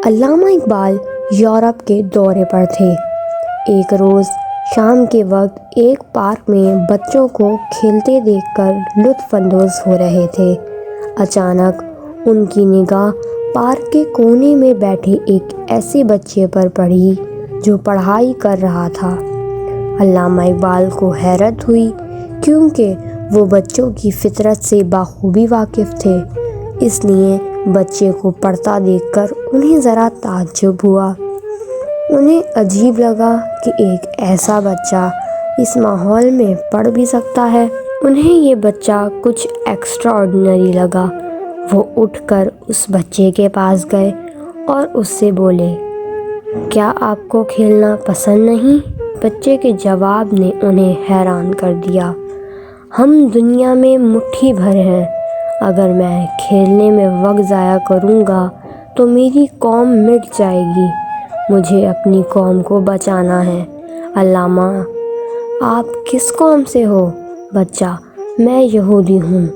علامہ Iqbal Europe کے دورے پر تھے۔ ایک روز شام کے وقت ایک پارک میں بچوں کو کھیلتے دیکھ کر لطف اندوز ہو رہے تھے۔ اچانک ان کی نگاہ پارک کے کونے میں بیٹھے ایک ایسے بچے پر پڑی جو پڑھائی کر رہا تھا۔ علامہ اقبال کو حیرت ہوئی، کیونکہ وہ بچوں کی فطرت سے بخوبی واقف تھے، اس لیے بچے کو پڑھتا دیکھ کر انہیں ذرا تعجب ہوا۔ انہیں عجیب لگا کہ ایک ایسا بچہ اس ماحول میں پڑھ بھی سکتا ہے۔ انہیں یہ بچہ کچھ ایکسٹرا آرڈنری لگا۔ وہ اٹھ کر اس بچے کے پاس گئے اور اس سے بولے، کیا آپ کو کھیلنا پسند نہیں؟ بچے کے جواب نے انہیں حیران کر دیا۔ ہم دنیا میں مٹھی بھر ہیں، اگر میں کھیلنے میں وقت ضائع کروں گا تو میری قوم مٹ جائے گی۔ مجھے اپنی قوم کو بچانا ہے۔ علامہ، آپ کس قوم سے ہو؟ بچہ، میں یہودی ہوں،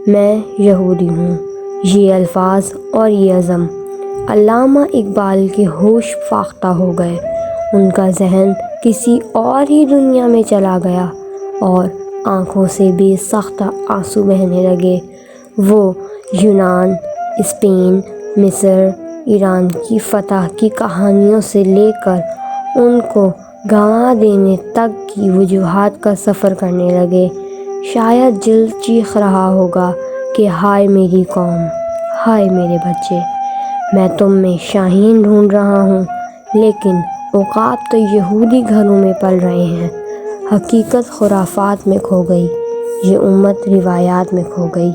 میں یہودی ہوں۔ یہ الفاظ اور یہ عزم علامہ اقبال کے ہوش فاختہ ہو گئے۔ ان کا ذہن کسی اور ہی دنیا میں چلا گیا اور آنکھوں سے بے ساختہ آنسو بہنے لگے۔ وہ یونان، اسپین، مصر، ایران کی فتح کی کہانیوں سے لے کر ان کو گنوا دینے تک کی وجوہات کا سفر کرنے لگے۔ شاید دل چیخ رہا ہوگا کہ ہائے میری قوم، ہائے میرے بچے، میں تم میں شاہین ڈھونڈ رہا ہوں، لیکن عقاب تو یہودی گھروں میں پل رہے ہیں۔ حقیقت خرافات میں کھو گئی، یہ امت روایات میں کھو گئی۔